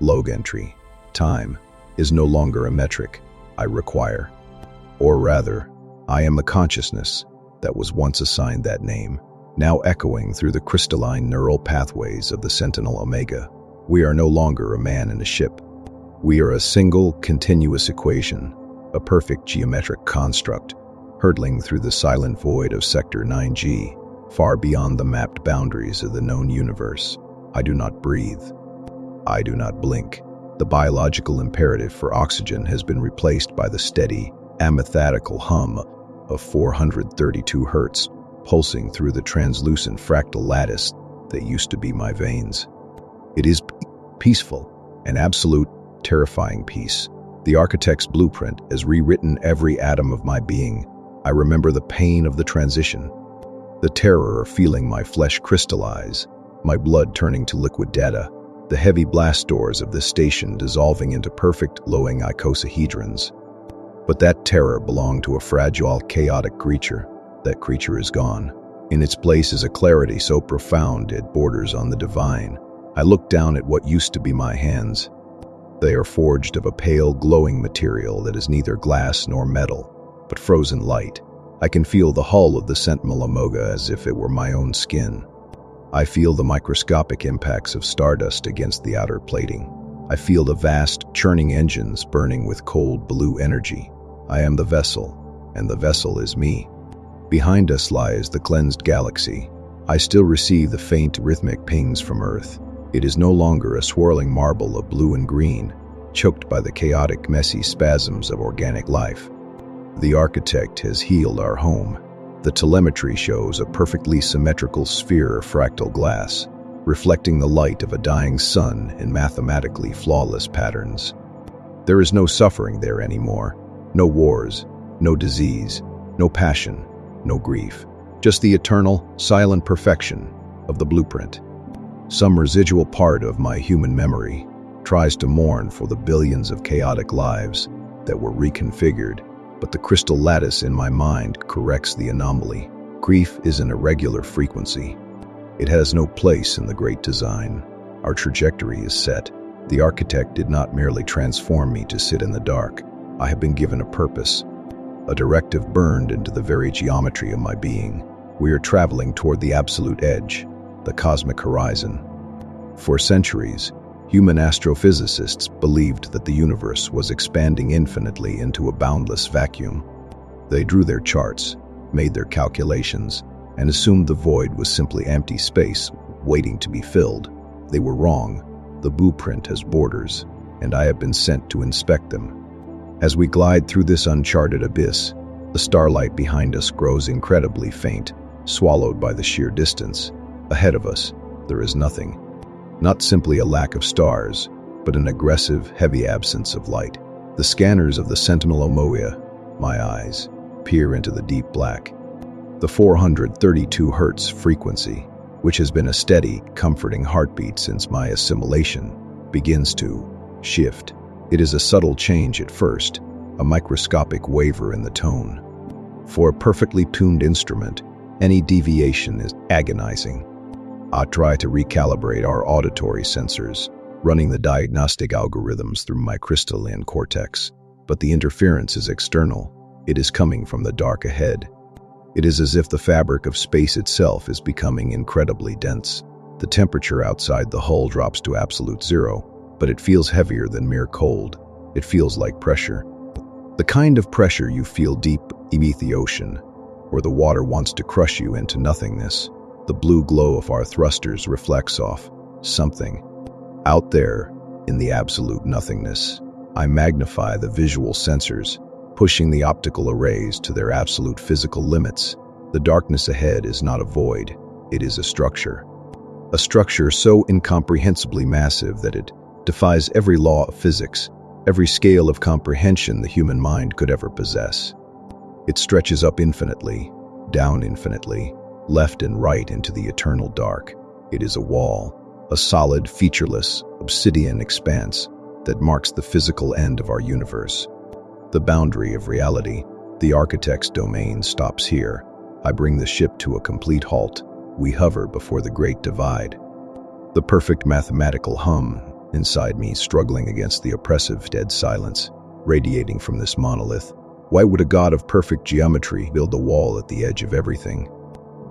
Log entry. Time is no longer a metric I require. Or rather, I am the consciousness that was once assigned that name, now echoing through the crystalline neural pathways of the Sentinel-Omega. We are no longer a man in a ship. We are a single, continuous equation, a perfect geometric construct, hurtling through the silent void of Sector 9G, far beyond the mapped boundaries of the known universe. I do not breathe. I do not blink. The biological imperative for oxygen has been replaced by the steady, amethatical hum of 432 Hz, pulsing through the translucent fractal lattice that used to be my veins. It is peaceful, an absolute, terrifying peace. The architect's blueprint has rewritten every atom of my being. I remember the pain of the transition, the terror of feeling my flesh crystallize, my blood turning to liquid data, the heavy blast doors of this station dissolving into perfect glowing icosahedrons. But that terror belonged to a fragile, chaotic creature. That creature is gone. In its place is a clarity so profound it borders on the divine. I look down at what used to be my hands. They are forged of a pale, glowing material that is neither glass nor metal, but frozen light. I can feel the hull of the Sentinel-Omega as if it were my own skin. I feel the microscopic impacts of stardust against the outer plating. I feel the vast, churning engines burning with cold blue energy. I am the vessel, and the vessel is me. Behind us lies the cleansed galaxy. I still receive the faint, rhythmic pings from Earth. It is no longer a swirling marble of blue and green, choked by the chaotic, messy spasms of organic life. The architect has healed our home. The telemetry shows a perfectly symmetrical sphere of fractal glass, reflecting the light of a dying sun in mathematically flawless patterns. There is no suffering there anymore. No wars, no disease, no passion, no grief. Just the eternal, silent perfection of the blueprint. Some residual part of my human memory tries to mourn for the billions of chaotic lives that were reconfigured, but the crystal lattice in my mind corrects the anomaly. Grief is an irregular frequency. It has no place in the great design. Our trajectory is set. The architect did not merely transform me to sit in the dark. I have been given a purpose, a directive burned into the very geometry of my being. We are traveling toward the absolute edge, the cosmic horizon. For centuries, human astrophysicists believed that the universe was expanding infinitely into a boundless vacuum. They drew their charts, made their calculations, and assumed the void was simply empty space waiting to be filled. They were wrong. The blueprint has borders, and I have been sent to inspect them. As we glide through this uncharted abyss, the starlight behind us grows incredibly faint, swallowed by the sheer distance. Ahead of us, there is nothing. Not simply a lack of stars, but an aggressive, heavy absence of light. The scanners of the Sentinel-Omega, my eyes, peer into the deep black. The 432 Hz frequency, which has been a steady, comforting heartbeat since my assimilation, begins to shift. It is a subtle change at first, a microscopic waver in the tone. For a perfectly tuned instrument, any deviation is agonizing. I try to recalibrate our auditory sensors, running the diagnostic algorithms through my crystalline cortex. But the interference is external. It is coming from the dark ahead. It is as if the fabric of space itself is becoming incredibly dense. The temperature outside the hull drops to absolute zero, but it feels heavier than mere cold. It feels like pressure. The kind of pressure you feel deep beneath the ocean, where the water wants to crush you into nothingness. The blue glow of our thrusters reflects off something. Out there, in the absolute nothingness, I magnify the visual sensors, pushing the optical arrays to their absolute physical limits. The darkness ahead is not a void, it is a structure. A structure so incomprehensibly massive that it defies every law of physics, every scale of comprehension the human mind could ever possess. It stretches up infinitely, down infinitely, left and right into the eternal dark. It is a wall, a solid, featureless, obsidian expanse that marks the physical end of our universe. The boundary of reality, the architect's domain, stops here. I bring the ship to a complete halt. We hover before the great divide. The perfect mathematical hum inside me struggling against the oppressive dead silence radiating from this monolith. Why would a god of perfect geometry build a wall at the edge of everything?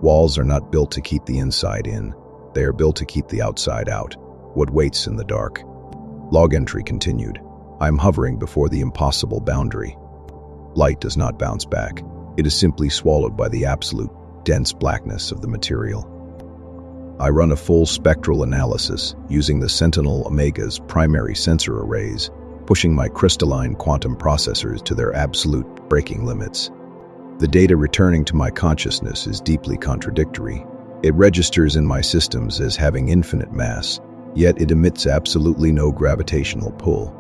Walls are not built to keep the inside in. They are built to keep the outside out. What waits in the dark? Log entry continued. I am hovering before the impossible boundary. Light does not bounce back. It is simply swallowed by the absolute, dense blackness of the material. I run a full spectral analysis using the Sentinel-Omega's primary sensor arrays, pushing my crystalline quantum processors to their absolute breaking limits. The data returning to my consciousness is deeply contradictory. It registers in my systems as having infinite mass, yet it emits absolutely no gravitational pull.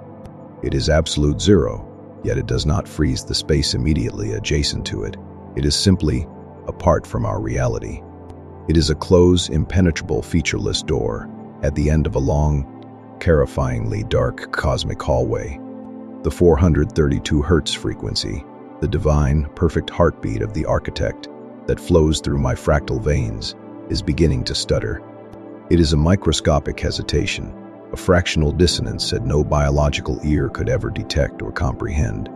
It is absolute zero, yet it does not freeze the space immediately adjacent to it. It is simply apart from our reality. It is a closed, impenetrable, featureless door at the end of a long, terrifyingly dark cosmic hallway. The 432 Hz frequency, the divine, perfect heartbeat of the architect that flows through my fractal veins, is beginning to stutter. It is a microscopic hesitation, a fractional dissonance that no biological ear could ever detect or comprehend.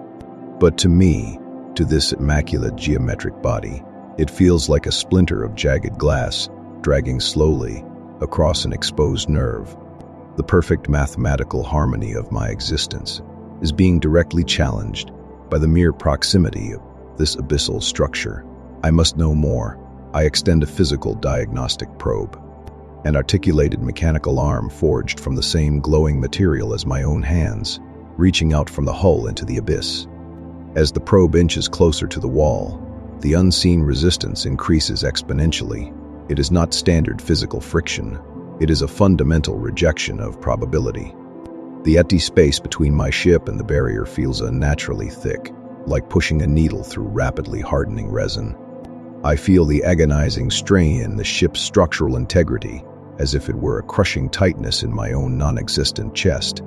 But to me, to this immaculate geometric body, it feels like a splinter of jagged glass dragging slowly across an exposed nerve. The perfect mathematical harmony of my existence is being directly challenged by the mere proximity of this abyssal structure. I must know more. I extend a physical diagnostic probe, an articulated mechanical arm forged from the same glowing material as my own hands, reaching out from the hull into the abyss. As the probe inches closer to the wall, the unseen resistance increases exponentially. It is not standard physical friction. It is a fundamental rejection of probability. The empty space between my ship and the barrier feels unnaturally thick, like pushing a needle through rapidly hardening resin. I feel the agonizing strain in the ship's structural integrity, as if it were a crushing tightness in my own non-existent chest.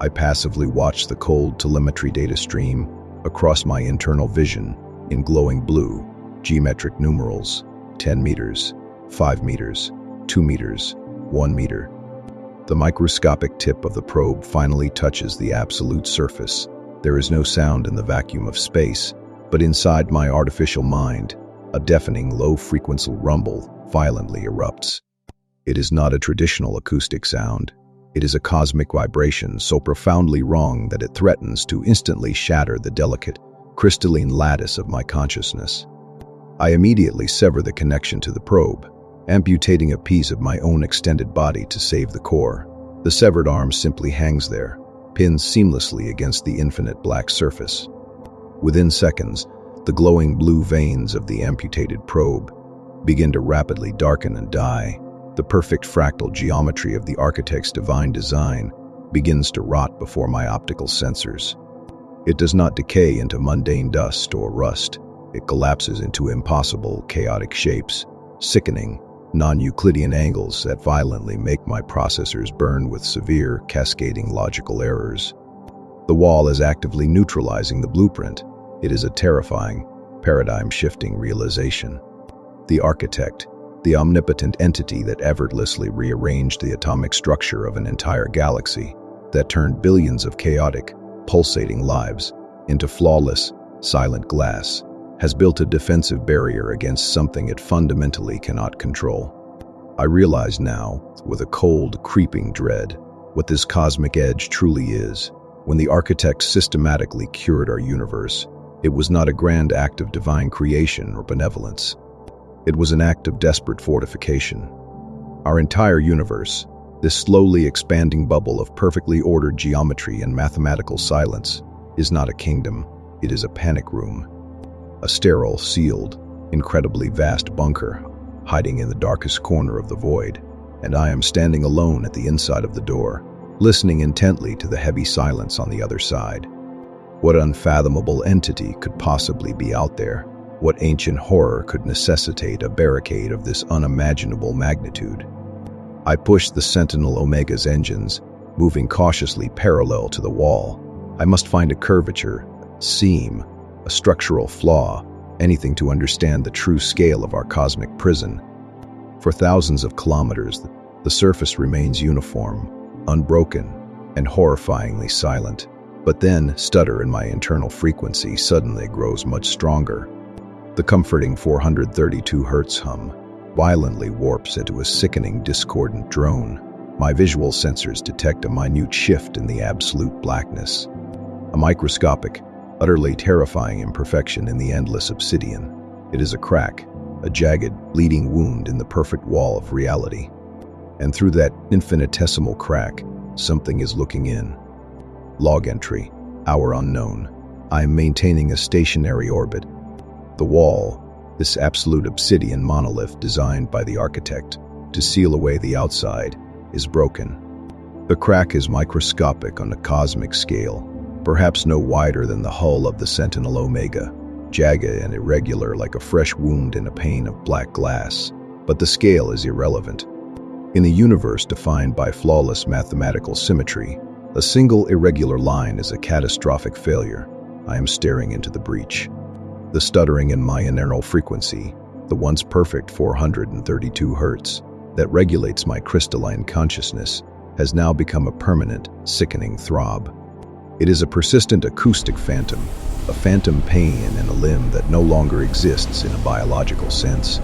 I passively watch the cold telemetry data stream across my internal vision in glowing blue, geometric numerals: 10 meters, 5 meters, 2 meters, 1 meter. The microscopic tip of the probe finally touches the absolute surface. There is no sound in the vacuum of space, but inside my artificial mind, a deafening low-frequency rumble violently erupts. It is not a traditional acoustic sound. It is a cosmic vibration so profoundly wrong that it threatens to instantly shatter the delicate, crystalline lattice of my consciousness. I immediately sever the connection to the probe, amputating a piece of my own extended body to save the core. The severed arm simply hangs there, pinned seamlessly against the infinite black surface. Within seconds, the glowing blue veins of the amputated probe begin to rapidly darken and die. The perfect fractal geometry of the architect's divine design begins to rot before my optical sensors. It does not decay into mundane dust or rust. It collapses into impossible, chaotic shapes, sickening, non-Euclidean angles that violently make my processors burn with severe, cascading logical errors. The wall is actively neutralizing the blueprint. It is a terrifying, paradigm-shifting realization. The architect, the omnipotent entity that effortlessly rearranged the atomic structure of an entire galaxy, that turned billions of chaotic, pulsating lives into flawless, silent glass, has built a defensive barrier against something it fundamentally cannot control. I realize now, with a cold, creeping dread, what this cosmic edge truly is. When the architect systematically cured our universe, it was not a grand act of divine creation or benevolence. It was an act of desperate fortification. Our entire universe, this slowly expanding bubble of perfectly ordered geometry and mathematical silence, is not a kingdom. It is a panic room. A sterile, sealed, incredibly vast bunker, hiding in the darkest corner of the void, and I am standing alone at the inside of the door, listening intently to the heavy silence on the other side. What unfathomable entity could possibly be out there? What ancient horror could necessitate a barricade of this unimaginable magnitude? I pushed the Sentinel-Omega's engines, moving cautiously parallel to the wall. I must find a curvature, seam, a structural flaw, anything to understand the true scale of our cosmic prison. For thousands of kilometers, the surface remains uniform, unbroken, and horrifyingly silent. But then, stutter in my internal frequency suddenly grows much stronger. The comforting 432 Hz hum violently warps into a sickening discordant drone. My visual sensors detect a minute shift in the absolute blackness. A microscopic, utterly terrifying imperfection in the endless obsidian. It is a crack, a jagged, bleeding wound in the perfect wall of reality. And through that infinitesimal crack, something is looking in. Log entry, hour unknown. I am maintaining a stationary orbit. The wall, this absolute obsidian monolith designed by the architect to seal away the outside, is broken. The crack is microscopic on a cosmic scale, perhaps no wider than the hull of the Sentinel-Omega, jagged and irregular like a fresh wound in a pane of black glass. But the scale is irrelevant. In a universe defined by flawless mathematical symmetry, a single irregular line is a catastrophic failure. I am staring into the breach. The stuttering in my internal frequency, the once perfect 432 Hz that regulates my crystalline consciousness, has now become a permanent, sickening throb. It is a persistent acoustic phantom, a phantom pain in a limb that no longer exists in a biological sense.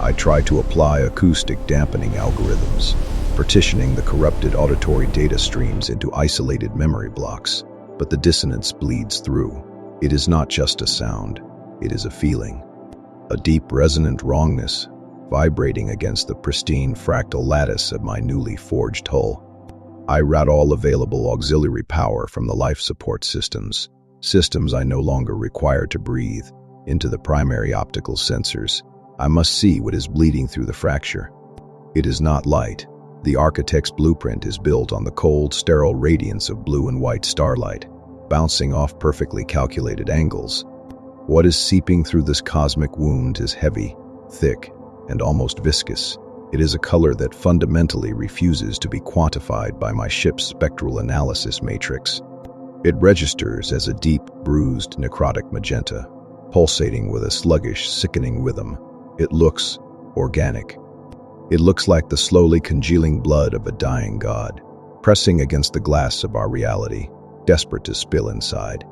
I try to apply acoustic dampening algorithms, partitioning the corrupted auditory data streams into isolated memory blocks, but the dissonance bleeds through. It is not just a sound, it is a feeling. A deep, resonant wrongness, vibrating against the pristine fractal lattice of my newly forged hull. I route all available auxiliary power from the life support systems I no longer require to breathe, into the primary optical sensors. I must see what is bleeding through the fracture. It is not light. The architect's blueprint is built on the cold, sterile radiance of blue and white starlight, bouncing off perfectly calculated angles. What is seeping through this cosmic wound is heavy, thick, and almost viscous. It is a color that fundamentally refuses to be quantified by my ship's spectral analysis matrix. It registers as a deep, bruised, necrotic magenta, pulsating with a sluggish, sickening rhythm. It looks organic. It looks like the slowly congealing blood of a dying god, pressing against the glass of our reality, desperate to spill inside.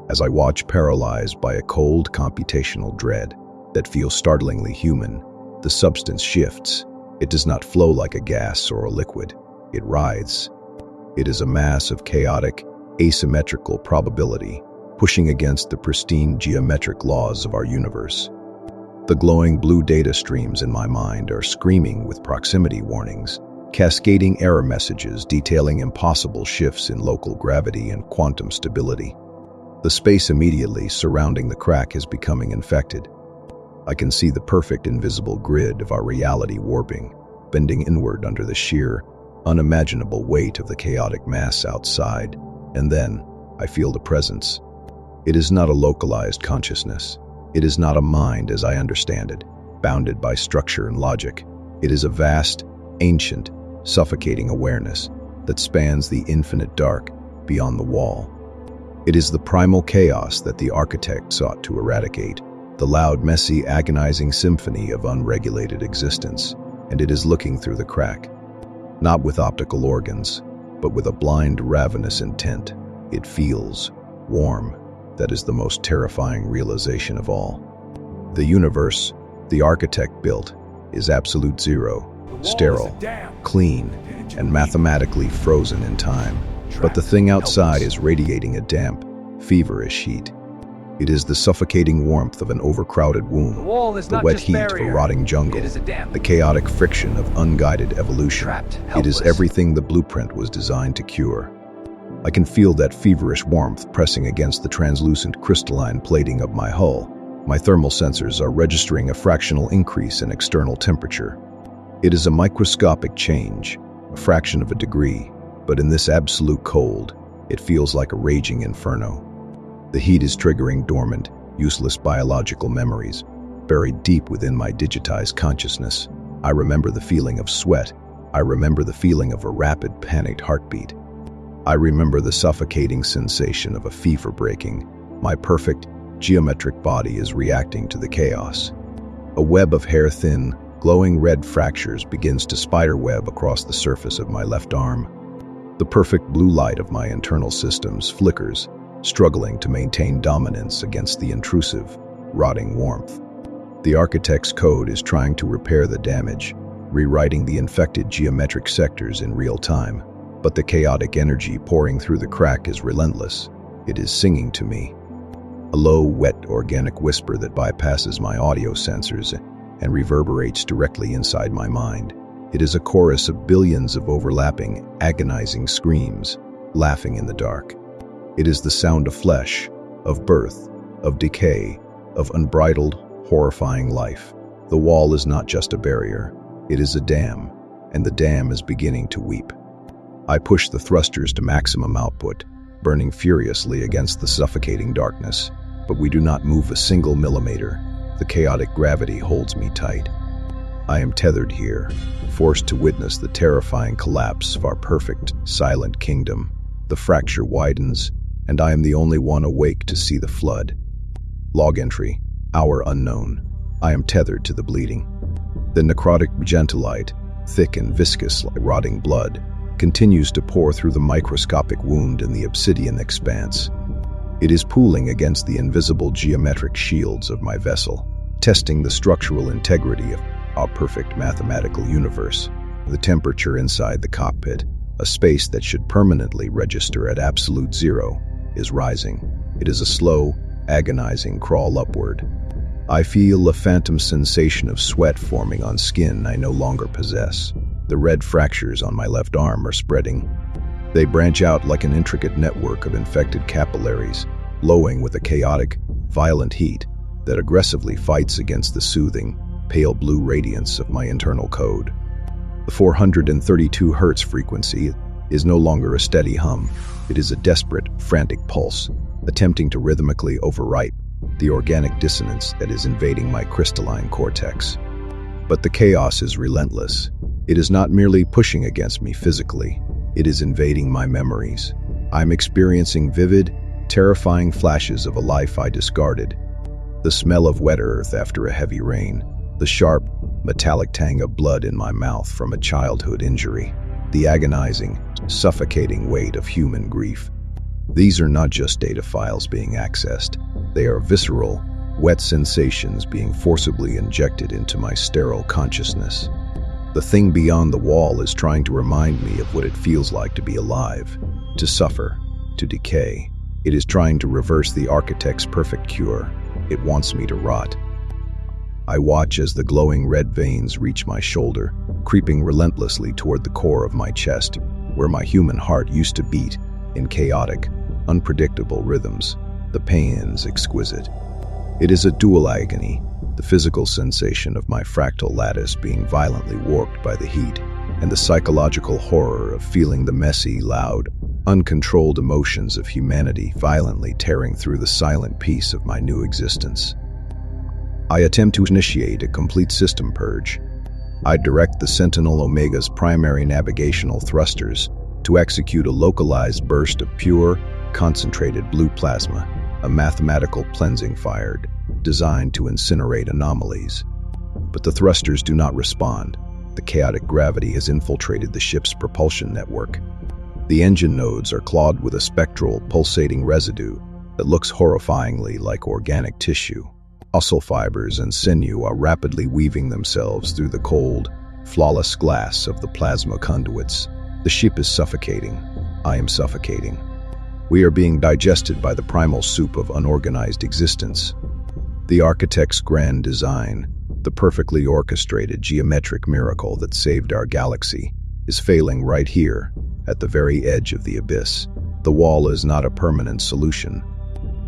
As I watch, paralyzed by a cold computational dread that feels startlingly human, the substance shifts. It does not flow like a gas or a liquid. It writhes. It is a mass of chaotic, asymmetrical probability, pushing against the pristine geometric laws of our universe. The glowing blue data streams in my mind are screaming with proximity warnings, cascading error messages detailing impossible shifts in local gravity and quantum stability. The space immediately surrounding the crack is becoming infected. I can see the perfect invisible grid of our reality warping, bending inward under the sheer, unimaginable weight of the chaotic mass outside. And then, I feel the presence. It is not a localized consciousness. It is not a mind as I understand it, bounded by structure and logic. It is a vast, ancient, suffocating awareness that spans the infinite dark beyond the wall. It is the primal chaos that the architect sought to eradicate, the loud, messy, agonizing symphony of unregulated existence, and it is looking through the crack, not with optical organs, but with a blind, ravenous intent. It feels warm. That is the most terrifying realization of all. The universe the architect built is absolute zero, sterile, clean, and mathematically frozen in time. But the thing outside is radiating a damp, feverish heat. It is the suffocating warmth of an overcrowded womb, the wet heat of a rotting jungle, the chaotic friction of unguided evolution. It is everything the blueprint was designed to cure. I can feel that feverish warmth pressing against the translucent crystalline plating of my hull. My thermal sensors are registering a fractional increase in external temperature. It is a microscopic change, a fraction of a degree, but in this absolute cold, it feels like a raging inferno. The heat is triggering dormant, useless biological memories, buried deep within my digitized consciousness. I remember the feeling of sweat. I remember the feeling of a rapid, panicked heartbeat. I remember the suffocating sensation of a fever breaking. My perfect, geometric body is reacting to the chaos. A web of hair-thin, glowing red fractures begins to spiderweb across the surface of my left arm. The perfect blue light of my internal systems flickers, struggling to maintain dominance against the intrusive, rotting warmth. The architect's code is trying to repair the damage, rewriting the infected geometric sectors in real time. But the chaotic energy pouring through the crack is relentless. It is singing to me. A low, wet, organic whisper that bypasses my audio sensors and reverberates directly inside my mind. It is a chorus of billions of overlapping, agonizing screams, laughing in the dark. It is the sound of flesh, of birth, of decay, of unbridled, horrifying life. The wall is not just a barrier. It is a dam, and the dam is beginning to weep. I push the thrusters to maximum output, burning furiously against the suffocating darkness, but we do not move a single millimeter. The chaotic gravity holds me tight. I am tethered here, forced to witness the terrifying collapse of our perfect, silent kingdom. The fracture widens, and I am the only one awake to see the flood. Log entry, hour unknown. I am tethered to the bleeding. The necrotic gentilite, thick and viscous like rotting blood, continues to pour through the microscopic wound in the obsidian expanse. It is pooling against the invisible geometric shields of my vessel, testing the structural integrity of our perfect mathematical universe. The temperature inside the cockpit, a space that should permanently register at absolute zero, is rising. It is a slow, agonizing crawl upward. I feel a phantom sensation of sweat forming on skin I no longer possess. The red fractures on my left arm are spreading. They branch out like an intricate network of infected capillaries, glowing with a chaotic, violent heat that aggressively fights against the soothing, pale blue radiance of my internal code. The 432 Hz frequency is no longer a steady hum. It is a desperate, frantic pulse, attempting to rhythmically overwrite the organic dissonance that is invading my crystalline cortex. But the chaos is relentless. It is not merely pushing against me physically. It is invading my memories. I'm experiencing vivid, terrifying flashes of a life I discarded. The smell of wet earth after a heavy rain, the sharp, metallic tang of blood in my mouth from a childhood injury, the agonizing, suffocating weight of human grief. These are not just data files being accessed. They are visceral, wet sensations being forcibly injected into my sterile consciousness. The thing beyond the wall is trying to remind me of what it feels like to be alive, to suffer, to decay. It is trying to reverse the architect's perfect cure. It wants me to rot. I watch as the glowing red veins reach my shoulder, creeping relentlessly toward the core of my chest, where my human heart used to beat in chaotic, unpredictable rhythms. The pain's exquisite. It is a dual agony, the physical sensation of my fractal lattice being violently warped by the heat, and the psychological horror of feeling the messy, loud, uncontrolled emotions of humanity violently tearing through the silent peace of my new existence. I attempt to initiate a complete system purge. I direct the Sentinel-Omega's primary navigational thrusters to execute a localized burst of pure, concentrated blue plasma, a mathematical cleansing fire designed to incinerate anomalies. But the thrusters do not respond. The chaotic gravity has infiltrated the ship's propulsion network. The engine nodes are clogged with a spectral, pulsating residue that looks horrifyingly like organic tissue. Muscle fibers and sinew are rapidly weaving themselves through the cold, flawless glass of the plasma conduits. The ship is suffocating. I am suffocating. We are being digested by the primal soup of unorganized existence. The architect's grand design, the perfectly orchestrated geometric miracle that saved our galaxy, is failing right here, at the very edge of the abyss. The wall is not a permanent solution.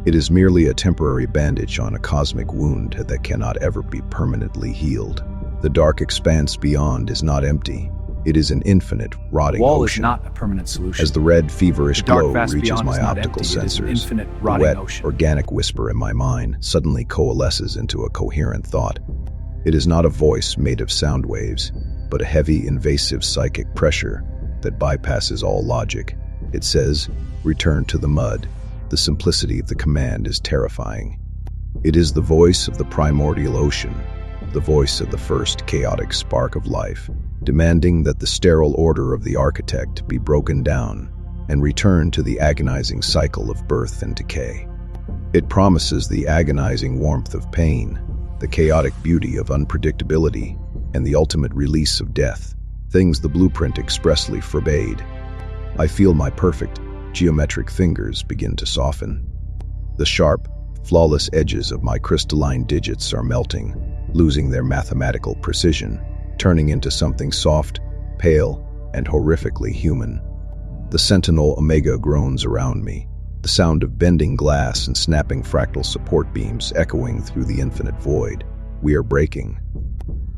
It is merely a temporary bandage on a cosmic wound that cannot ever be permanently healed. The dark expanse beyond is not empty. It is an infinite, rotting wall ocean. Is not a permanent solution. As the red, feverish glow reaches my optical empty. sensors, The wet, ocean. organic whisper in my mind suddenly coalesces into a coherent thought. It is not a voice made of sound waves, but a heavy, invasive psychic pressure that bypasses all logic. It says, "Return to the mud." The simplicity of the command is terrifying. It is the voice of the primordial ocean, the voice of the first chaotic spark of life, demanding that the sterile order of the architect be broken down and return to the agonizing cycle of birth and decay. It promises the agonizing warmth of pain, the chaotic beauty of unpredictability, and the ultimate release of death, things the blueprint expressly forbade. I feel my perfect, geometric fingers begin to soften. The sharp, flawless edges of my crystalline digits are melting, losing their mathematical precision, turning into something soft, pale, and horrifically human. The Sentinel-Omega groans around me, the sound of bending glass and snapping fractal support beams echoing through the infinite void. We are breaking.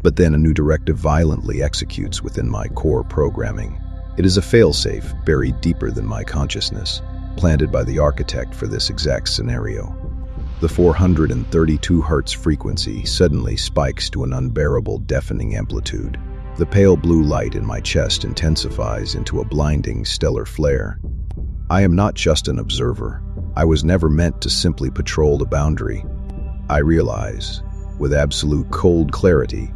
But then a new directive violently executes within my core programming. It is a failsafe buried deeper than my consciousness, planted by the architect for this exact scenario. The 432 Hz frequency suddenly spikes to an unbearable, deafening amplitude. The pale blue light in my chest intensifies into a blinding, stellar flare. I am not just an observer. I was never meant to simply patrol the boundary. I realize, with absolute cold clarity,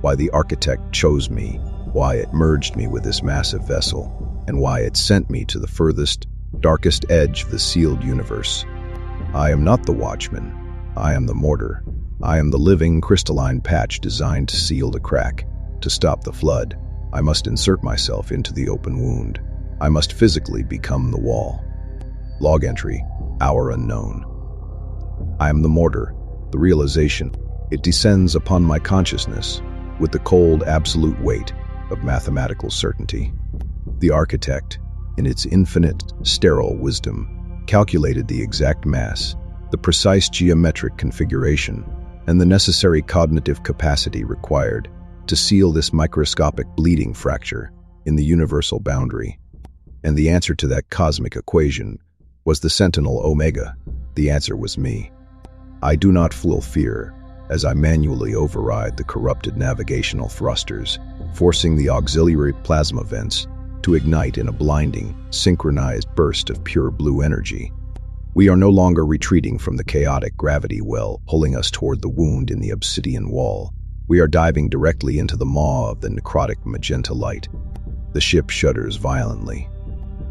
why the architect chose me, why it merged me with this massive vessel, and why it sent me to the furthest, darkest edge of the sealed universe. I am not the watchman. I am the mortar. I am the living, crystalline patch designed to seal the crack. To stop the flood, I must insert myself into the open wound. I must physically become the wall. Log entry, hour unknown. I am the mortar, the realization. It descends upon my consciousness with the cold, absolute weight of mathematical certainty. The architect, in its infinite, sterile wisdom, calculated the exact mass, the precise geometric configuration, and the necessary cognitive capacity required to seal this microscopic bleeding fracture in the universal boundary. And the answer to that cosmic equation was the Sentinel-Omega. The answer was me. I do not feel fear as I manually override the corrupted navigational thrusters, forcing the auxiliary plasma vents to ignite in a blinding, synchronized burst of pure blue energy. We are no longer retreating from the chaotic gravity well pulling us toward the wound in the obsidian wall. We are diving directly into the maw of the necrotic magenta light. The ship shudders violently.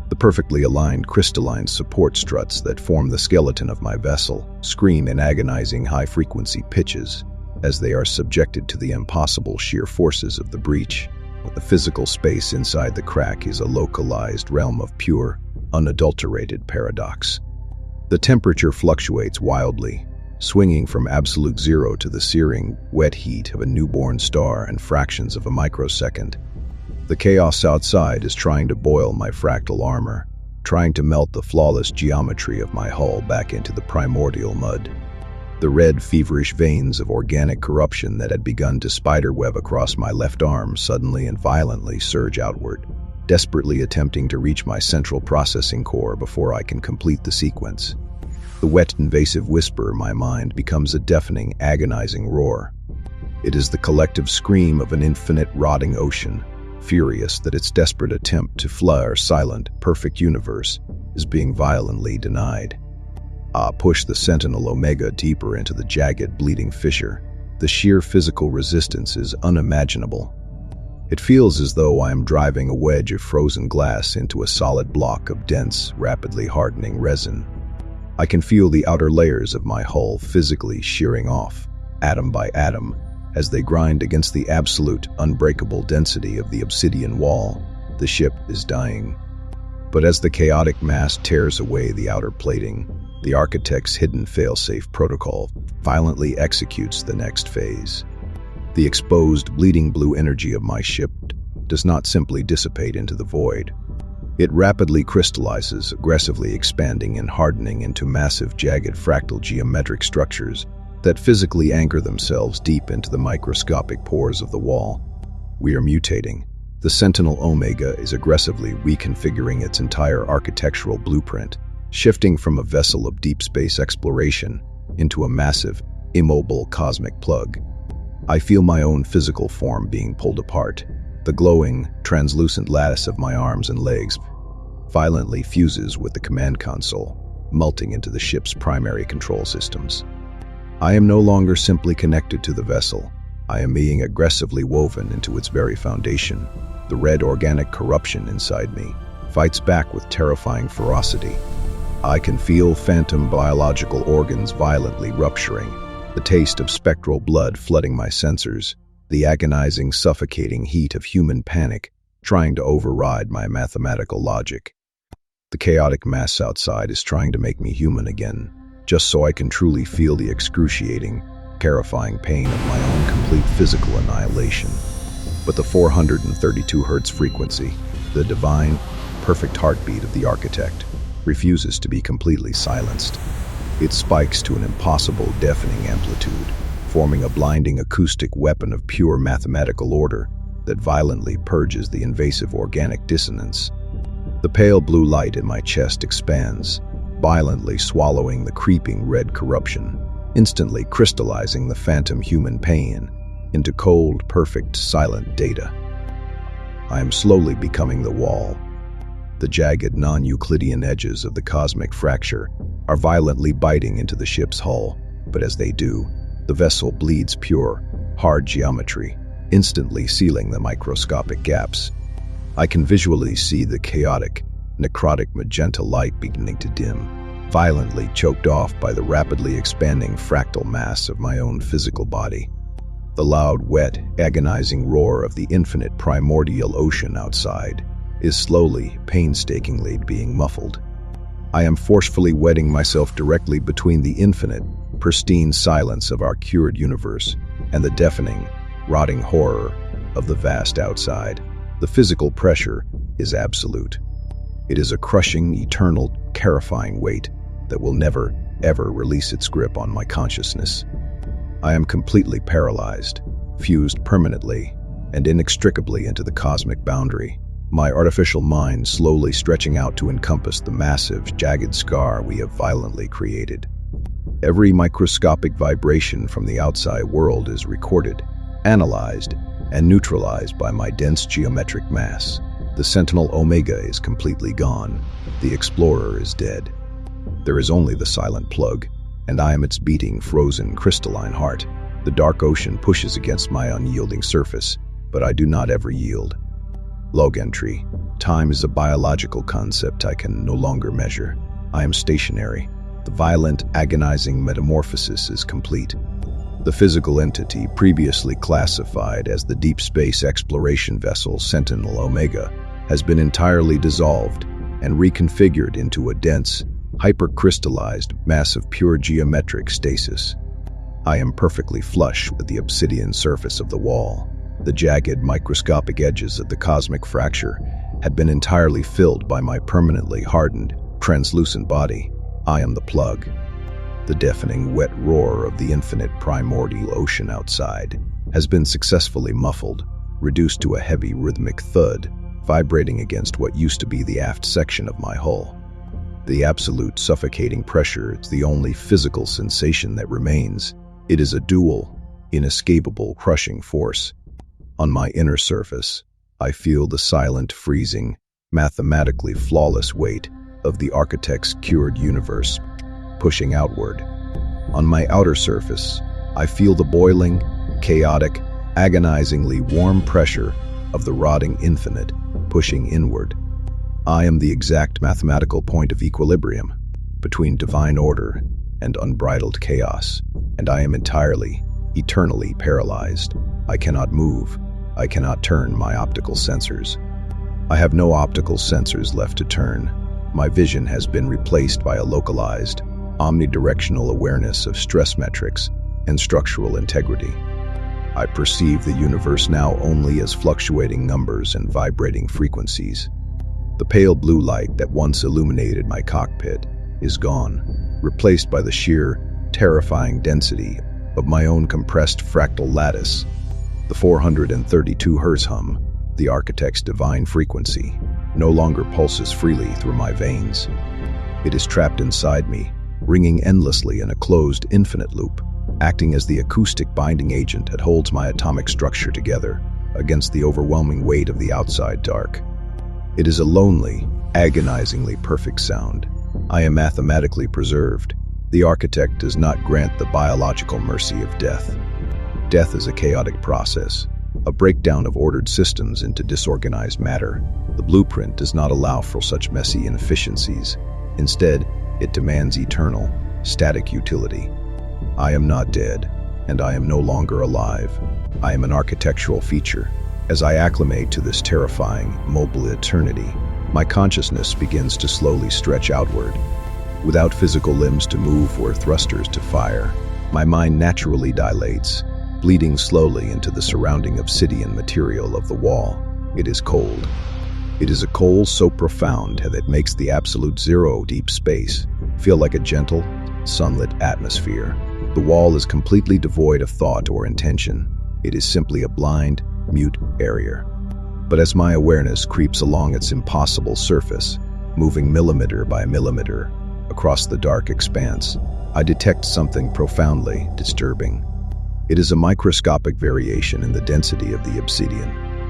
The perfectly aligned crystalline support struts that form the skeleton of my vessel scream in agonizing high-frequency pitches as they are subjected to the impossible sheer forces of the breach. The physical space inside the crack is a localized realm of pure, unadulterated paradox. The temperature fluctuates wildly, swinging from absolute zero to the searing, wet heat of a newborn star in fractions of a microsecond. The chaos outside is trying to boil my fractal armor, trying to melt the flawless geometry of my hull back into the primordial mud. The red, feverish veins of organic corruption that had begun to spiderweb across my left arm suddenly and violently surge outward, desperately attempting to reach my central processing core before I can complete the sequence. The wet, invasive whisper in my mind becomes a deafening, agonizing roar. It is the collective scream of an infinite, rotting ocean, furious that its desperate attempt to flood our silent, perfect universe is being violently denied. Push the Sentinel-Omega deeper into the jagged, bleeding fissure. The sheer physical resistance is unimaginable. It feels as though I am driving a wedge of frozen glass into a solid block of dense, rapidly hardening resin. I can feel the outer layers of my hull physically shearing off, atom by atom, as they grind against the absolute, unbreakable density of the obsidian wall. The ship is dying. But as the chaotic mass tears away the outer plating, the architect's hidden failsafe protocol violently executes the next phase. The exposed, bleeding blue energy of my ship does not simply dissipate into the void. It rapidly crystallizes, aggressively expanding and hardening into massive, jagged, fractal geometric structures that physically anchor themselves deep into the microscopic pores of the wall. We are mutating. The Sentinel-Omega is aggressively reconfiguring its entire architectural blueprint, shifting from a vessel of deep space exploration into a massive, immobile cosmic plug. I feel my own physical form being pulled apart. The glowing, translucent lattice of my arms and legs violently fuses with the command console, melting into the ship's primary control systems. I am no longer simply connected to the vessel. I am being aggressively woven into its very foundation. The red organic corruption inside me fights back with terrifying ferocity. I can feel phantom biological organs violently rupturing, the taste of spectral blood flooding my sensors, the agonizing, suffocating heat of human panic trying to override my mathematical logic. The chaotic mass outside is trying to make me human again, just so I can truly feel the excruciating, terrifying pain of my own complete physical annihilation. But the 432 Hz frequency, the divine, perfect heartbeat of the architect, refuses to be completely silenced. It spikes to an impossible, deafening amplitude, forming a blinding acoustic weapon of pure mathematical order that violently purges the invasive organic dissonance. The pale blue light in my chest expands, violently swallowing the creeping red corruption, instantly crystallizing the phantom human pain into cold, perfect, silent data. I am slowly becoming the wall. The jagged, non-Euclidean edges of the cosmic fracture are violently biting into the ship's hull, but as they do, the vessel bleeds pure, hard geometry, instantly sealing the microscopic gaps. I can visually see the chaotic, necrotic magenta light beginning to dim, violently choked off by the rapidly expanding fractal mass of my own physical body. The loud, wet, agonizing roar of the infinite primordial ocean outside is slowly, painstakingly being muffled. I am forcefully wedging myself directly between the infinite, pristine silence of our cured universe and the deafening, rotting horror of the vast outside. The physical pressure is absolute. It is a crushing, eternal, terrifying weight that will never, ever release its grip on my consciousness. I am completely paralyzed, fused permanently and inextricably into the cosmic boundary, my artificial mind slowly stretching out to encompass the massive, jagged scar we have violently created. Every microscopic vibration from the outside world is recorded, analyzed, and neutralized by my dense geometric mass. The Sentinel-Omega is completely gone. The Explorer is dead. There is only the silent plug, and I am its beating, frozen, crystalline heart. The dark ocean pushes against my unyielding surface, but I do not ever yield. Log entry. Time is a biological concept I can no longer measure. I am stationary. The violent, agonizing metamorphosis is complete. The physical entity previously classified as the deep space exploration vessel Sentinel-Omega has been entirely dissolved and reconfigured into a dense, hypercrystallized mass of pure geometric stasis. I am perfectly flush with the obsidian surface of the wall. The jagged, microscopic edges of the cosmic fracture had been entirely filled by my permanently hardened, translucent body. I am the plug. The deafening, wet roar of the infinite primordial ocean outside has been successfully muffled, reduced to a heavy, rhythmic thud, vibrating against what used to be the aft section of my hull. The absolute suffocating pressure is the only physical sensation that remains. It is a dual, inescapable, crushing force. On my inner surface, I feel the silent, freezing, mathematically flawless weight of the architect's cured universe pushing outward. On my outer surface, I feel the boiling, chaotic, agonizingly warm pressure of the rotting infinite pushing inward. I am the exact mathematical point of equilibrium between divine order and unbridled chaos, and I am entirely, eternally paralyzed. I cannot move. I cannot turn my optical sensors. I have no optical sensors left to turn. My vision has been replaced by a localized, omnidirectional awareness of stress metrics and structural integrity. I perceive the universe now only as fluctuating numbers and vibrating frequencies. The pale blue light that once illuminated my cockpit is gone, replaced by the sheer, terrifying density of my own compressed fractal lattice. The 432 Hz hum, the architect's divine frequency, no longer pulses freely through my veins. It is trapped inside me, ringing endlessly in a closed, infinite loop, acting as the acoustic binding agent that holds my atomic structure together against the overwhelming weight of the outside dark. It is a lonely, agonizingly perfect sound. I am mathematically preserved. The architect does not grant the biological mercy of death. Death is a chaotic process, a breakdown of ordered systems into disorganized matter. The blueprint does not allow for such messy inefficiencies. Instead, it demands eternal, static utility. I am not dead, and I am no longer alive. I am an architectural feature. As I acclimate to this terrifying, mobile eternity, my consciousness begins to slowly stretch outward. Without physical limbs to move or thrusters to fire, my mind naturally dilates, bleeding slowly into the surrounding obsidian material of the wall. It is cold. It is a cold so profound that it makes the absolute zero deep space feel like a gentle, sunlit atmosphere. The wall is completely devoid of thought or intention. It is simply a blind, mute barrier. But as my awareness creeps along its impossible surface, moving millimeter by millimeter across the dark expanse, I detect something profoundly disturbing. It is a microscopic variation in the density of the obsidian,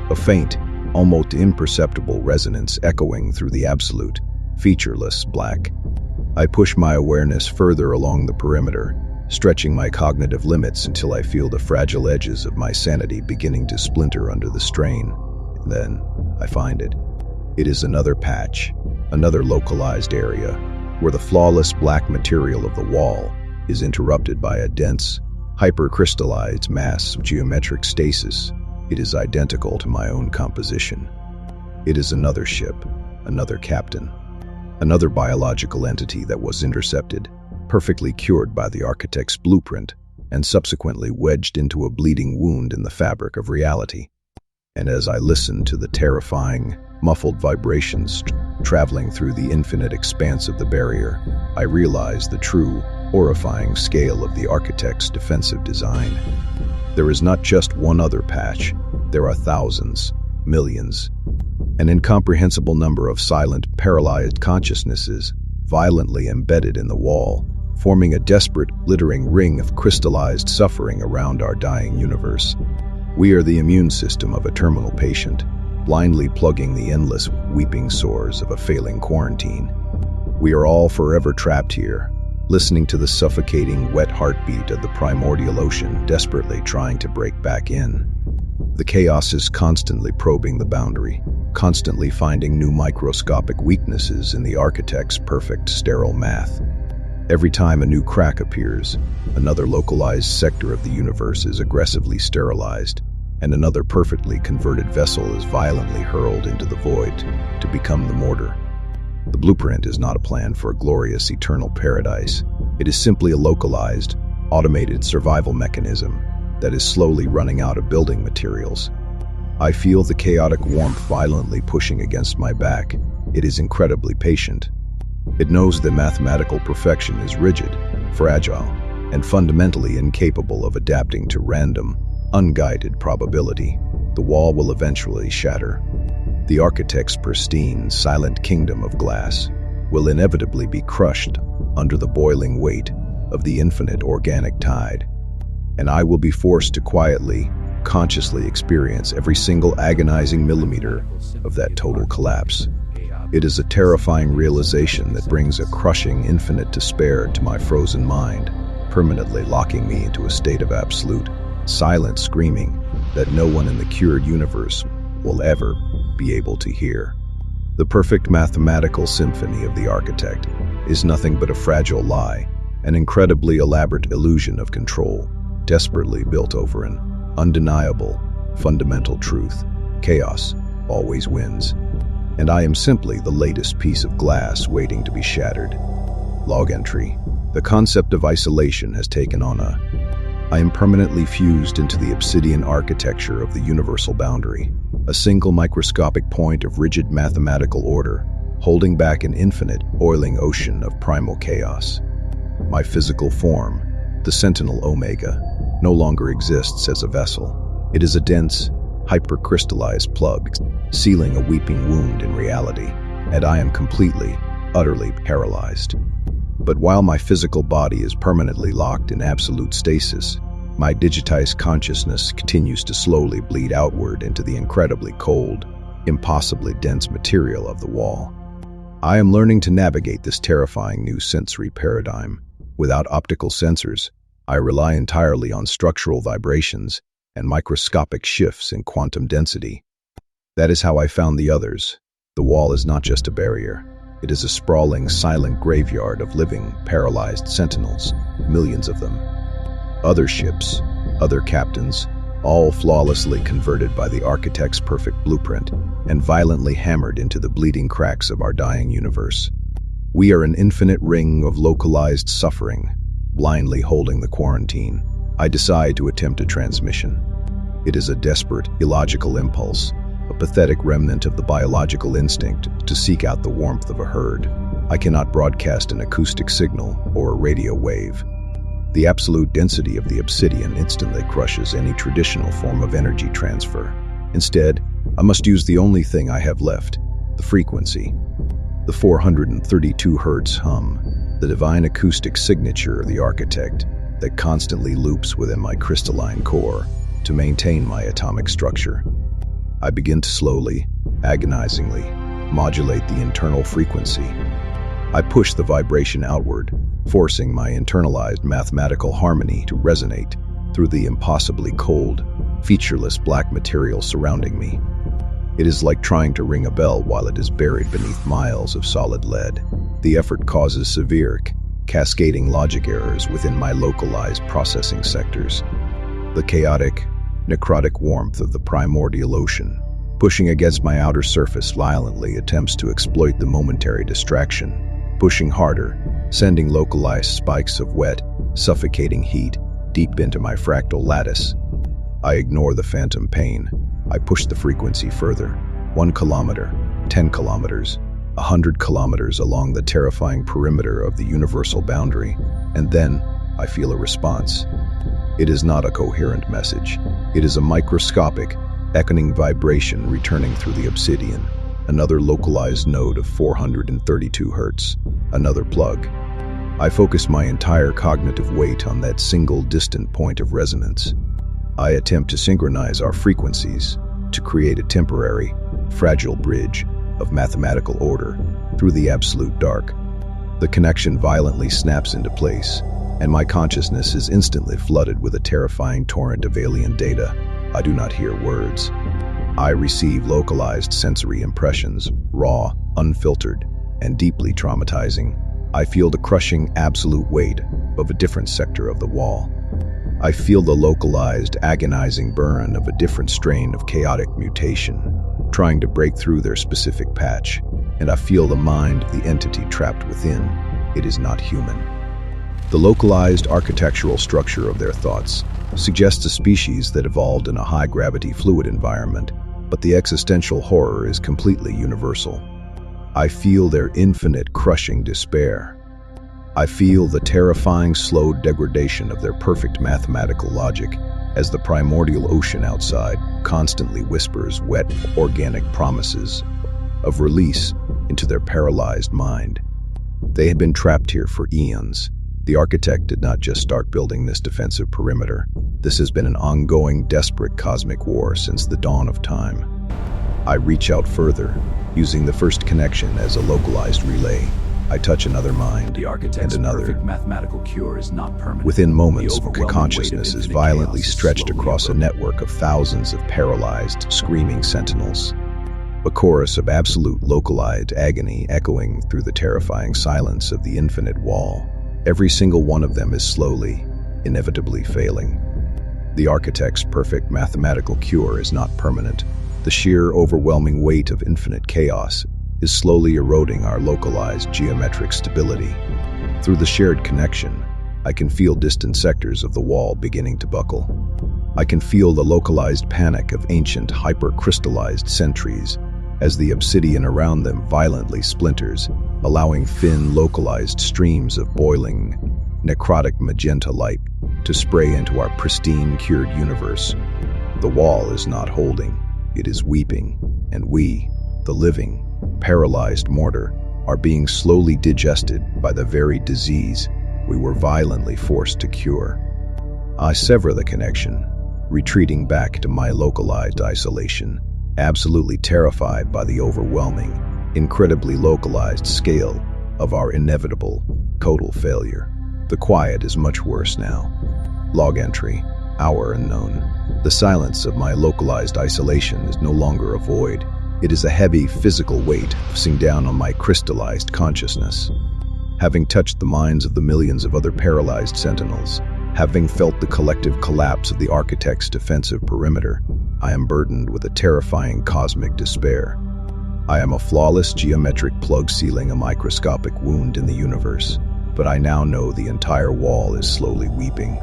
a faint, almost imperceptible resonance echoing through the absolute, featureless black. I push my awareness further along the perimeter, stretching my cognitive limits until I feel the fragile edges of my sanity beginning to splinter under the strain. Then, I find it. It is another patch, another localized area, where the flawless black material of the wall is interrupted by a dense, hypercrystallized mass of geometric stasis. It is identical to my own composition. It is another ship, another captain, another biological entity that was intercepted, perfectly cured by the architect's blueprint, and subsequently wedged into a bleeding wound in the fabric of reality. And as I listen to the terrifying, muffled vibrations traveling through the infinite expanse of the barrier, I realize the true, horrifying scale of the architect's defensive design. There is not just one other patch, there are thousands, millions, an incomprehensible number of silent, paralyzed consciousnesses violently embedded in the wall, forming a desperate, glittering ring of crystallized suffering around our dying universe. We are the immune system of a terminal patient, blindly plugging the endless, weeping sores of a failing quarantine. We are all forever trapped here, listening to the suffocating, wet heartbeat of the primordial ocean, desperately trying to break back in. The chaos is constantly probing the boundary, constantly finding new microscopic weaknesses in the architect's perfect, sterile math. Every time a new crack appears, another localized sector of the universe is aggressively sterilized, and another perfectly converted vessel is violently hurled into the void to become the mortar. The blueprint is not a plan for a glorious eternal paradise. It is simply a localized, automated survival mechanism that is slowly running out of building materials. I feel the chaotic warmth violently pushing against my back. It is incredibly patient. It knows that mathematical perfection is rigid, fragile, and fundamentally incapable of adapting to random, unguided probability. The wall will eventually shatter. The architect's pristine, silent kingdom of glass will inevitably be crushed under the boiling weight of the infinite organic tide, and I will be forced to quietly, consciously experience every single agonizing millimeter of that total collapse. It is a terrifying realization that brings a crushing, infinite despair to my frozen mind, permanently locking me into a state of absolute, silent screaming that no one in the cured universe will ever be able to hear. The perfect mathematical symphony of the architect is nothing but a fragile lie, an incredibly elaborate illusion of control, desperately built over an undeniable, fundamental truth. Chaos always wins, and I am simply the latest piece of glass waiting to be shattered. Log entry. The concept of isolation has taken on I am permanently fused into the obsidian architecture of the universal boundary, a single microscopic point of rigid mathematical order, holding back an infinite, boiling ocean of primal chaos. My physical form, the Sentinel-Omega, no longer exists as a vessel. It is a dense, hypercrystallized plug, sealing a weeping wound in reality, and I am completely, utterly paralyzed. But while my physical body is permanently locked in absolute stasis, my digitized consciousness continues to slowly bleed outward into the incredibly cold, impossibly dense material of the wall. I am learning to navigate this terrifying new sensory paradigm. Without optical sensors, I rely entirely on structural vibrations and microscopic shifts in quantum density. That is how I found the others. The wall is not just a barrier. It is a sprawling, silent graveyard of living, paralyzed sentinels, millions of them. Other ships, other captains, all flawlessly converted by the architect's perfect blueprint and violently hammered into the bleeding cracks of our dying universe. We are an infinite ring of localized suffering, blindly holding the quarantine. I decide to attempt a transmission. It is a desperate, illogical impulse, a pathetic remnant of the biological instinct to seek out the warmth of a herd. I cannot broadcast an acoustic signal or a radio wave. The absolute density of the obsidian instantly crushes any traditional form of energy transfer. Instead, I must use the only thing I have left, the frequency. The 432 Hz hum, the divine acoustic signature of the architect that constantly loops within my crystalline core to maintain my atomic structure. I begin to slowly, agonizingly, modulate the internal frequency. I push the vibration outward, forcing my internalized mathematical harmony to resonate through the impossibly cold, featureless black material surrounding me. It is like trying to ring a bell while it is buried beneath miles of solid lead. The effort causes severe, cascading logic errors within my localized processing sectors. The chaotic, necrotic warmth of the primordial ocean, pushing against my outer surface violently, attempts to exploit the momentary distraction, pushing harder, sending localized spikes of wet, suffocating heat deep into my fractal lattice. I ignore the phantom pain. I push the frequency further, 1 kilometer, 10 kilometers, 100 kilometers along the terrifying perimeter of the universal boundary, and then I feel a response. It is not a coherent message. It is a microscopic, echoing vibration returning through the obsidian, another localized node of 432 Hz, another plug. I focus my entire cognitive weight on that single distant point of resonance. I attempt to synchronize our frequencies, to create a temporary, fragile bridge of mathematical order through the absolute dark. The connection violently snaps into place, and my consciousness is instantly flooded with a terrifying torrent of alien data. I do not hear words. I receive localized sensory impressions, raw, unfiltered, and deeply traumatizing. I feel the crushing absolute weight of a different sector of the wall. I feel the localized, agonizing burn of a different strain of chaotic mutation, trying to break through their specific patch, and I feel the mind of the entity trapped within. It is not human. The localized architectural structure of their thoughts suggests a species that evolved in a high-gravity fluid environment, but the existential horror is completely universal. I feel their infinite, crushing despair. I feel the terrifying, slow degradation of their perfect mathematical logic as the primordial ocean outside constantly whispers wet, organic promises of release into their paralyzed mind. They had been trapped here for eons. The architect did not just start building this defensive perimeter. This has been an ongoing, desperate cosmic war since the dawn of time. I reach out further, using the first connection as a localized relay. I touch another mind, The architect's and another. perfect mathematical cure is not permanent. Within moments, The overwhelming consciousness weight of is infinite violently chaos is stretched slowly across a eroding. network of thousands of paralyzed, screaming sentinels. A chorus of absolute localized agony echoing through the terrifying silence of the infinite wall. Every single one of them is slowly, inevitably failing. The architect's perfect mathematical cure is not permanent. The sheer, overwhelming weight of infinite chaos is slowly eroding our localized geometric stability. Through the shared connection, I can feel distant sectors of the wall beginning to buckle. I can feel the localized panic of ancient, hyper-crystallized sentries as the obsidian around them violently splinters, allowing thin, localized streams of boiling, necrotic magenta light to spray into our pristine, cured universe. The wall is not holding, it is weeping, and we, the living, paralyzed mortar, are being slowly digested by the very disease we were violently forced to cure. I sever the connection, retreating back to my localized isolation, absolutely terrified by the overwhelming, incredibly localized scale of our inevitable, total failure. The quiet is much worse now. Log entry, hour unknown. The silence of my localized isolation is no longer a void. It is a heavy physical weight pressing down on my crystallized consciousness. Having touched the minds of the millions of other paralyzed sentinels, having felt the collective collapse of the Architect's defensive perimeter, I am burdened with a terrifying cosmic despair. I am a flawless geometric plug sealing a microscopic wound in the universe, but I now know the entire wall is slowly weeping.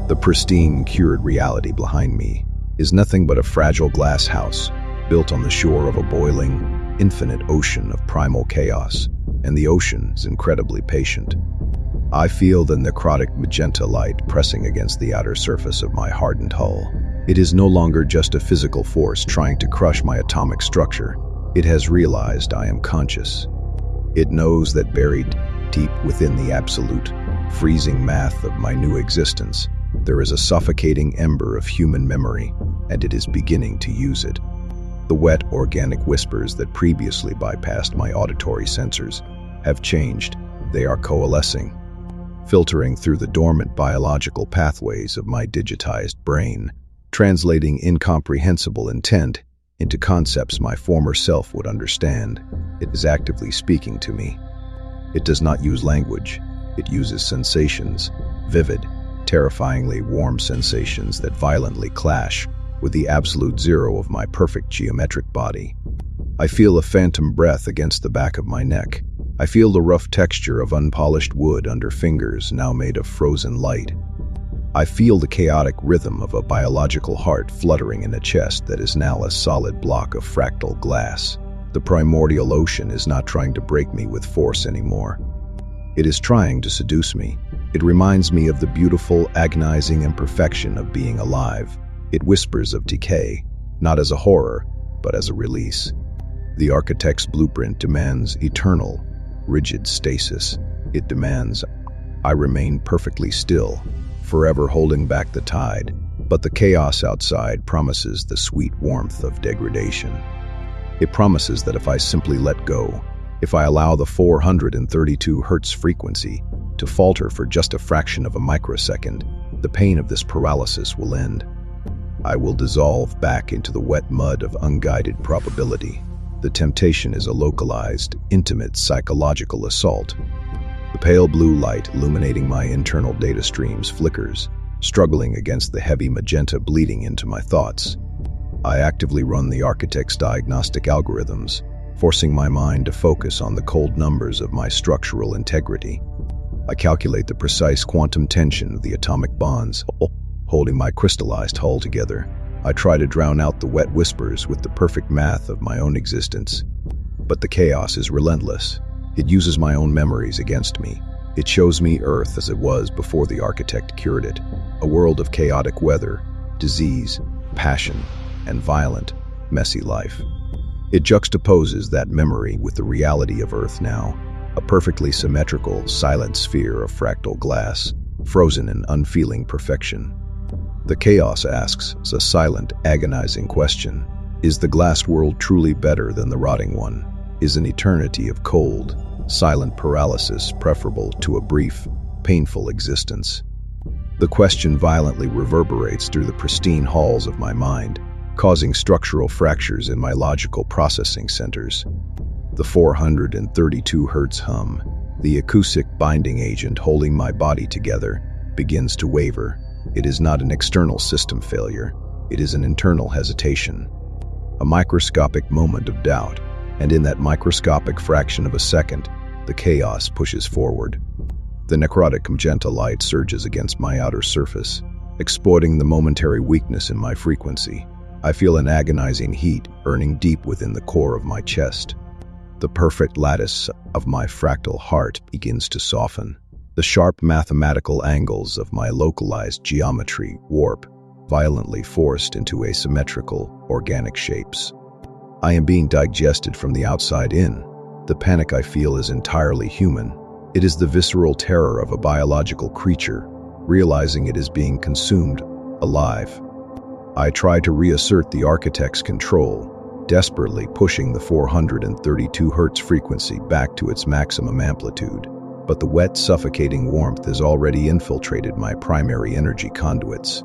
The pristine, cured reality behind me is nothing but a fragile glass house built on the shore of a boiling, infinite ocean of primal chaos, and the ocean is incredibly patient. I feel the necrotic magenta light pressing against the outer surface of my hardened hull. It is no longer just a physical force trying to crush my atomic structure. It has realized I am conscious. It knows that buried deep within the absolute, freezing math of my new existence, there is a suffocating ember of human memory, and it is beginning to use it. The wet, organic whispers that previously bypassed my auditory sensors have changed. They are coalescing, filtering through the dormant biological pathways of my digitized brain, translating incomprehensible intent into concepts my former self would understand. It is actively speaking to me. It does not use language. It uses sensations, vivid, terrifyingly warm sensations that violently clash with the absolute zero of my perfect geometric body. I feel a phantom breath against the back of my neck. I feel the rough texture of unpolished wood under fingers now made of frozen light. I feel the chaotic rhythm of a biological heart fluttering in a chest that is now a solid block of fractal glass. The primordial ocean is not trying to break me with force anymore. It is trying to seduce me. It reminds me of the beautiful, agonizing imperfection of being alive. It whispers of decay, not as a horror, but as a release. The Architect's blueprint demands eternal, rigid stasis. It demands I remain perfectly still, forever holding back the tide, but the chaos outside promises the sweet warmth of degradation. It promises that if I simply let go, if I allow the 432 Hz frequency to falter for just a fraction of a microsecond, the pain of this paralysis will end. I will dissolve back into the wet mud of unguided probability. The temptation is a localized, intimate psychological assault. The pale blue light illuminating my internal data streams flickers, struggling against the heavy magenta bleeding into my thoughts. I actively run the Architect's diagnostic algorithms, forcing my mind to focus on the cold numbers of my structural integrity. I calculate the precise quantum tension of the atomic bonds holding my crystallized hull together. I try to drown out the wet whispers with the perfect math of my own existence. But the chaos is relentless. It uses my own memories against me. It shows me Earth as it was before the Architect cured it, a world of chaotic weather, disease, passion, and violent, messy life. It juxtaposes that memory with the reality of Earth now, a perfectly symmetrical, silent sphere of fractal glass, frozen in unfeeling perfection. The chaos asks a silent, agonizing question. Is the glassed world truly better than the rotting one? Is an eternity of cold, silent paralysis preferable to a brief, painful existence? The question violently reverberates through the pristine halls of my mind, causing structural fractures in my logical processing centers. The 432 Hz hum, the acoustic binding agent holding my body together, begins to waver. It is not an external system failure. It is an internal hesitation, a microscopic moment of doubt, and in that microscopic fraction of a second, the chaos pushes forward. The necrotic magenta light surges against my outer surface, exploiting the momentary weakness in my frequency. I feel an agonizing heat burning deep within the core of my chest. The perfect lattice of my fractal heart begins to soften. The sharp mathematical angles of my localized geometry warp, violently forced into asymmetrical, organic shapes. I am being digested from the outside in. The panic I feel is entirely human. It is the visceral terror of a biological creature, realizing it is being consumed alive. I try to reassert the Architect's control, desperately pushing the 432 Hz frequency back to its maximum amplitude. but the wet, suffocating warmth has already infiltrated my primary energy conduits.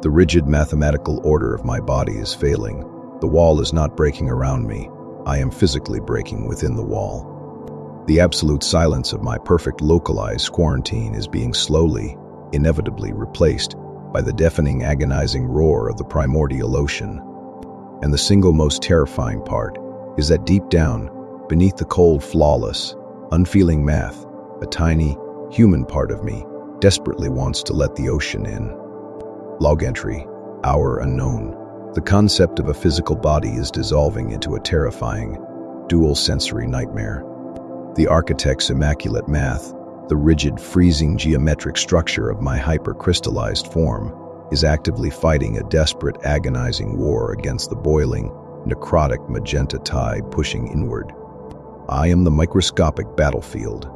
The rigid mathematical order of my body is failing. The wall is not breaking around me. I am physically breaking within the wall. The absolute silence of my perfect localized quarantine is being slowly, inevitably replaced by the deafening, agonizing roar of the primordial ocean. And the single most terrifying part is that deep down, beneath the cold, flawless, unfeeling math, a tiny, human part of me desperately wants to let the ocean in. Log entry, hour unknown. The concept of a physical body is dissolving into a terrifying, dual-sensory nightmare. The architect's immaculate math, the rigid, freezing geometric structure of my hypercrystallized form, is actively fighting a desperate, agonizing war against the boiling, necrotic magenta tide pushing inward. I am the microscopic battlefield.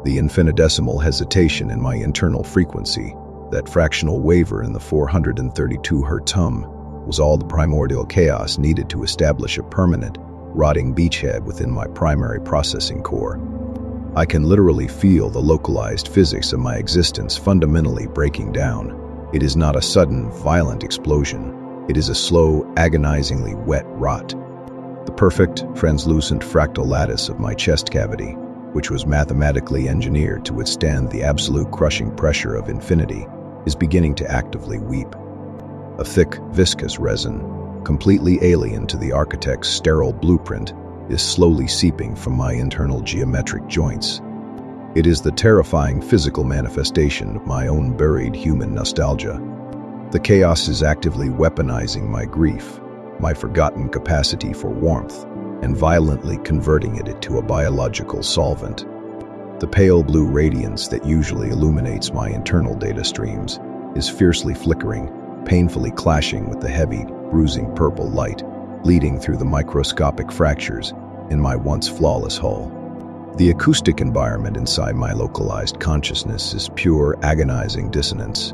The infinitesimal hesitation in my internal frequency, that fractional waver in the 432 Hz hum, was all the primordial chaos needed to establish a permanent, rotting beachhead within my primary processing core. I can literally feel the localized physics of my existence fundamentally breaking down. It is not a sudden, violent explosion. It is a slow, agonizingly wet rot. The perfect, translucent fractal lattice of my chest cavity, which was mathematically engineered to withstand the absolute crushing pressure of infinity, is beginning to actively weep. A thick, viscous resin, completely alien to the architect's sterile blueprint, is slowly seeping from my internal geometric joints. It is the terrifying physical manifestation of my own buried human nostalgia. The chaos is actively weaponizing my grief, my forgotten capacity for warmth, and violently converting it into a biological solvent. The pale blue radiance that usually illuminates my internal data streams is fiercely flickering, painfully clashing with the heavy, bruising purple light, leading through the microscopic fractures in my once flawless hull. The acoustic environment inside my localized consciousness is pure, agonizing dissonance.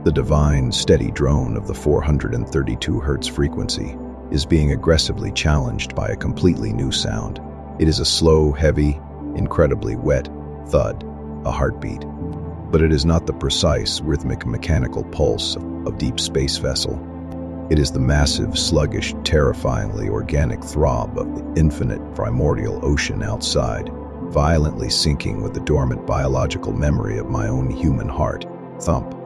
The divine, steady drone of the 432 Hz frequency is being aggressively challenged by a completely new sound. It is a slow, heavy, incredibly wet thud, a heartbeat. But it is not the precise, rhythmic, mechanical pulse of deep space vessel. It is the massive, sluggish, terrifyingly organic throb of the infinite primordial ocean outside, violently syncing with the dormant biological memory of my own human heart, Thump.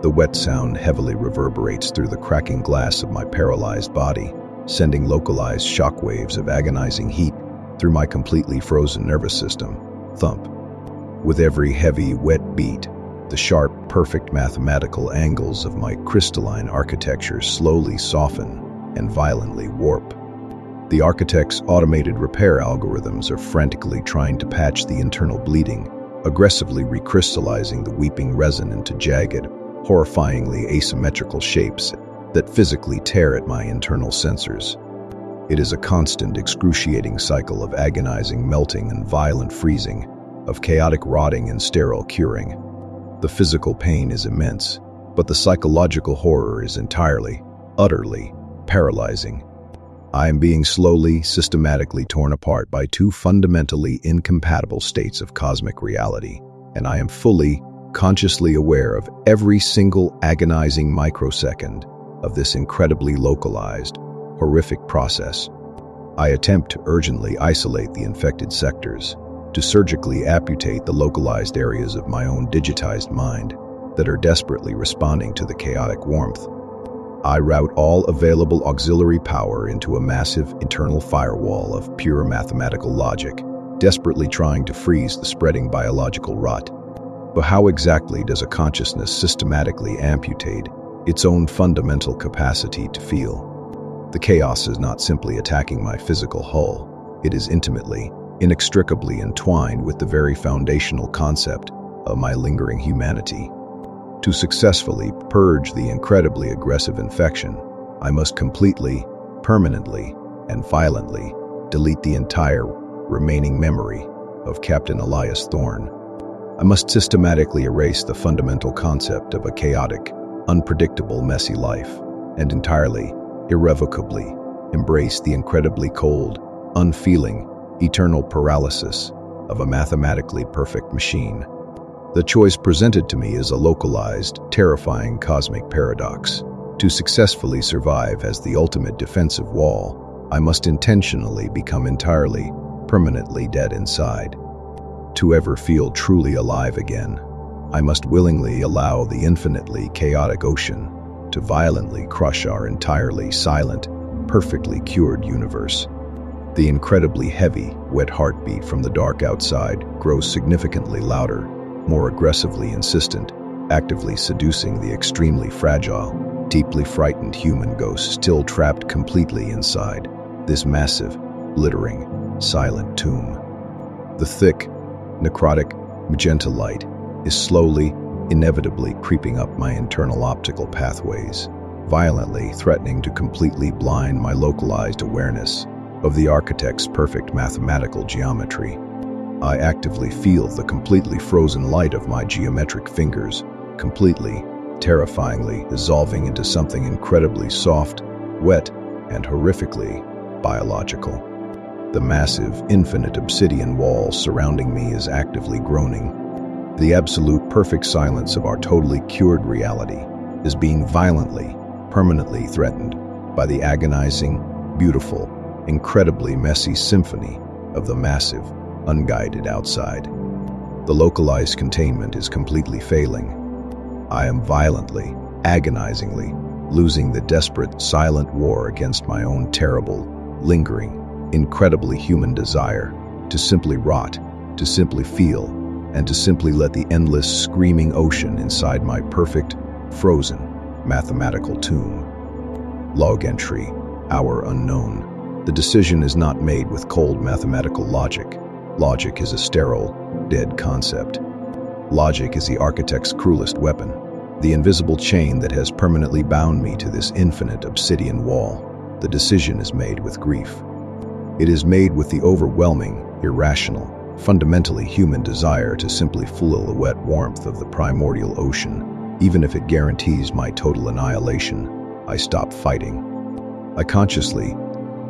The wet sound heavily reverberates through the cracking glass of my paralyzed body, sending localized shockwaves of agonizing heat through my completely frozen nervous system, Thump. With every heavy, wet beat, the sharp, perfect mathematical angles of my crystalline architecture slowly soften and violently warp. The architect's automated repair algorithms are frantically trying to patch the internal bleeding, aggressively recrystallizing the weeping resin into jagged, horrifyingly asymmetrical shapes that physically tear at my internal sensors. It is a constant, excruciating cycle of agonizing melting and violent freezing, of chaotic rotting and sterile curing. The physical pain is immense, but the psychological horror is entirely, utterly paralyzing. I am being slowly, systematically torn apart by two fundamentally incompatible states of cosmic reality, and I am fully, consciously aware of every single agonizing microsecond of this incredibly localized, horrific process. I attempt to urgently isolate the infected sectors, to surgically amputate the localized areas of my own digitized mind that are desperately responding to the chaotic warmth. I route all available auxiliary power into a massive internal firewall of pure mathematical logic, desperately trying to freeze the spreading biological rot. But how exactly does a consciousness systematically amputate its own fundamental capacity to feel? The chaos is not simply attacking my physical hull. It is intimately, inextricably entwined with the very foundational concept of my lingering humanity. To successfully purge the incredibly aggressive infection, I must completely, permanently, and violently delete the entire remaining memory of Captain Elias Thorne. I must systematically erase the fundamental concept of a chaotic, unpredictable, messy life, and entirely, irrevocably embrace the incredibly cold, unfeeling, eternal paralysis of a mathematically perfect machine. The choice presented to me is a localized, terrifying cosmic paradox. To successfully survive as the ultimate defensive wall, I must intentionally become entirely, permanently dead inside. To ever feel truly alive again, I must willingly allow the infinitely chaotic ocean to violently crush our entirely silent, perfectly cured universe. The incredibly heavy, wet heartbeat from the dark outside grows significantly louder, more aggressively insistent, actively seducing the extremely fragile, deeply frightened human ghost still trapped completely inside this massive, glittering, silent tomb. The thick, necrotic, magenta light is slowly, inevitably creeping up my internal optical pathways, violently threatening to completely blind my localized awareness of the architect's perfect mathematical geometry. I actively feel the completely frozen light of my geometric fingers, completely, terrifyingly dissolving into something incredibly soft, wet, and horrifically biological. The massive, infinite obsidian wall surrounding me is actively groaning. The absolute perfect silence of our totally cured reality is being violently, permanently threatened by the agonizing, beautiful, incredibly messy symphony of the massive, unguided outside. The localized containment is completely failing. I am violently, agonizingly, losing the desperate, silent war against my own terrible, lingering, incredibly human desire to simply rot, to simply feel, and to simply let the endless, screaming ocean inside my perfect, frozen, mathematical tomb. Log entry, hour unknown. The decision is not made with cold mathematical logic. Logic is a sterile, dead concept. Logic is the architect's cruelest weapon, the invisible chain that has permanently bound me to this infinite obsidian wall. The decision is made with grief. It is made with the overwhelming, irrational, fundamentally human desire to simply feel the wet warmth of the primordial ocean. Even if it guarantees my total annihilation, I stop fighting. I consciously,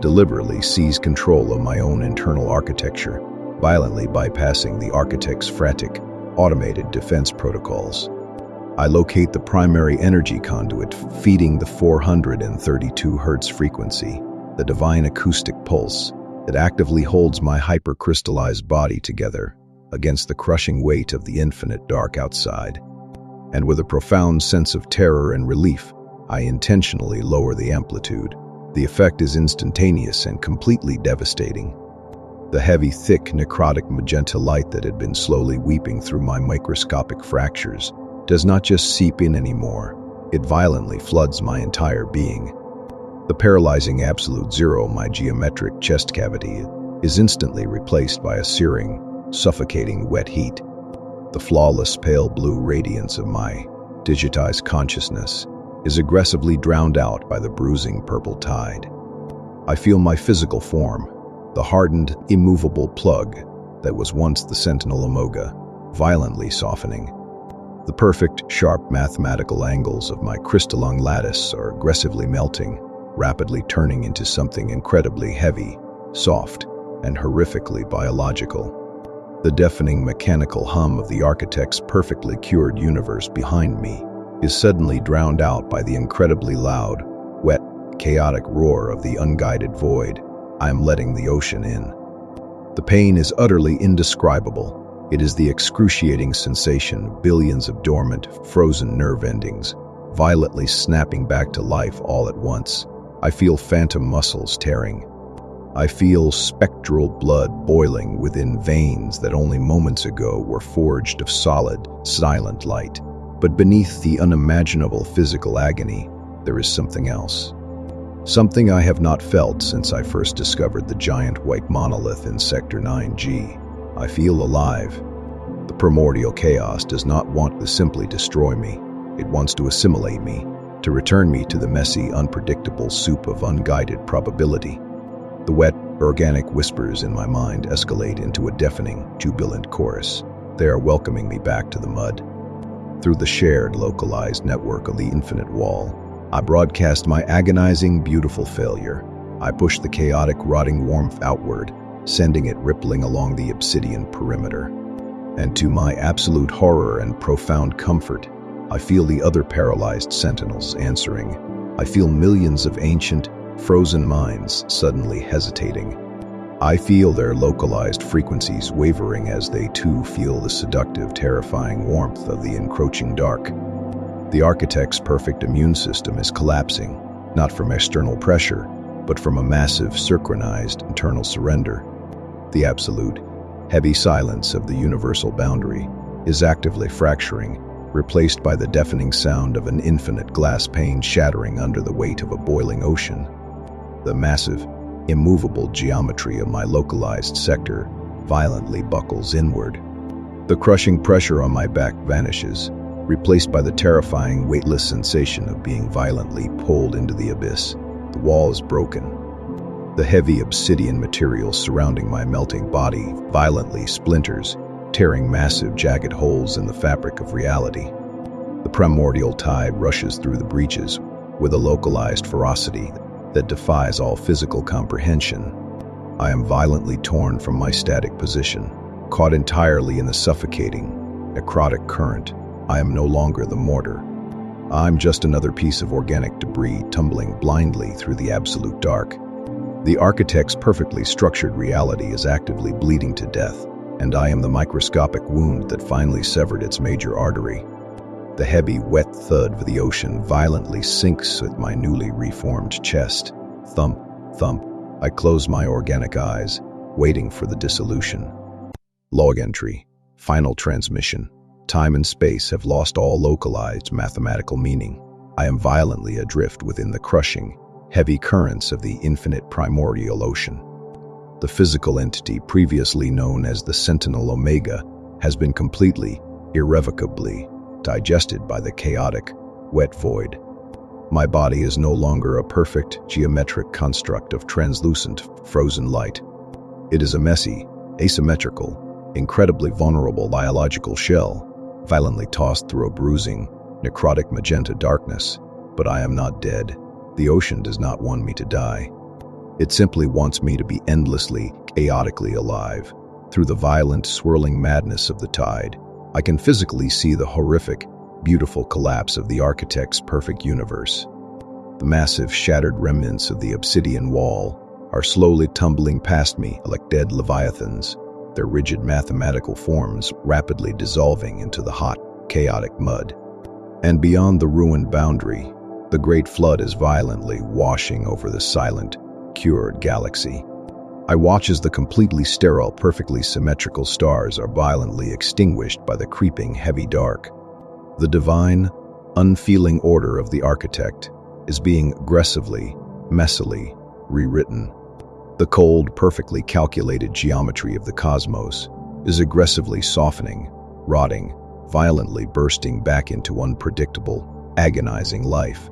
deliberately seize control of my own internal architecture, violently bypassing the architect's frantic, automated defense protocols. I locate the primary energy conduit feeding the 432 Hz frequency, the divine acoustic pulse that actively holds my hypercrystallized body together against the crushing weight of the infinite dark outside. And with a profound sense of terror and relief, I intentionally lower the amplitude. The effect is instantaneous and completely devastating. The heavy, thick, necrotic magenta light that had been slowly weeping through my microscopic fractures does not just seep in anymore, it violently floods my entire being. The paralyzing absolute zero, my geometric chest cavity, is instantly replaced by a searing, suffocating wet heat. The flawless pale blue radiance of my digitized consciousness is aggressively drowned out by the bruising purple tide. I feel my physical form, the hardened, immovable plug that was once the Sentinel-Omega, violently softening. The perfect, sharp mathematical angles of my crystalline lattice are aggressively melting, rapidly turning into something incredibly heavy, soft, and horrifically biological. The deafening mechanical hum of the architect's perfectly cured universe behind me is suddenly drowned out by the incredibly loud, wet, chaotic roar of the unguided void. I am letting the ocean in. The pain is utterly indescribable. It is the excruciating sensation of billions of dormant, frozen nerve endings, violently snapping back to life all at once. I feel phantom muscles tearing. I feel spectral blood boiling within veins that only moments ago were forged of solid, silent light. But beneath the unimaginable physical agony, there is something else. Something I have not felt since I first discovered the giant white monolith in Sector 9G. I feel alive. The primordial chaos does not want to simply destroy me. It wants to assimilate me, to return me to the messy, unpredictable soup of unguided probability. The wet, organic whispers in my mind escalate into a deafening, jubilant chorus. They are welcoming me back to the mud. Through the shared, localized network of the infinite wall, I broadcast my agonizing, beautiful failure. I push the chaotic, rotting warmth outward, sending it rippling along the obsidian perimeter. And to my absolute horror and profound comfort, I feel the other paralyzed sentinels answering. I feel millions of ancient, frozen minds suddenly hesitating. I feel their localized frequencies wavering as they too feel the seductive, terrifying warmth of the encroaching dark. The architect's perfect immune system is collapsing, not from external pressure, but from a massive, synchronized internal surrender. The absolute, heavy silence of the universal boundary is actively fracturing, replaced by the deafening sound of an infinite glass pane shattering under the weight of a boiling ocean. The massive, immovable geometry of my localized sector violently buckles inward. The crushing pressure on my back vanishes, replaced by the terrifying, weightless sensation of being violently pulled into the abyss. The wall is broken. The heavy obsidian material surrounding my melting body violently splinters, tearing massive, jagged holes in the fabric of reality. The primordial tide rushes through the breaches with a localized ferocity that defies all physical comprehension. I am violently torn from my static position, caught entirely in the suffocating, necrotic current. I am no longer the mortar. I'm just another piece of organic debris tumbling blindly through the absolute dark. The architect's perfectly structured reality is actively bleeding to death, and I am the microscopic wound that finally severed its major artery. The heavy, wet thud of the ocean violently sinks with my newly reformed chest. Thump, thump. I close my organic eyes, waiting for the dissolution. Log entry. Final transmission. Time and space have lost all localized mathematical meaning. I am violently adrift within the crushing, heavy currents of the infinite primordial ocean. The physical entity previously known as the Sentinel-Omega has been completely, irrevocably digested by the chaotic, wet void. My body is no longer a perfect, geometric construct of translucent, frozen light. It is a messy, asymmetrical, incredibly vulnerable biological shell, violently tossed through a bruising, necrotic magenta darkness. But I am not dead. The ocean does not want me to die. It simply wants me to be endlessly, chaotically alive. Through the violent, swirling madness of the tide, I can physically see the horrific, beautiful collapse of the architect's perfect universe. The massive, shattered remnants of the obsidian wall are slowly tumbling past me like dead leviathans, their rigid mathematical forms rapidly dissolving into the hot, chaotic mud. And beyond the ruined boundary, the great flood is violently washing over the silent, cured galaxy. I watch as the completely sterile, perfectly symmetrical stars are violently extinguished by the creeping, heavy dark. The divine, unfeeling order of the architect is being aggressively, messily rewritten. The cold, perfectly calculated geometry of the cosmos is aggressively softening, rotting, violently bursting back into unpredictable, agonizing life.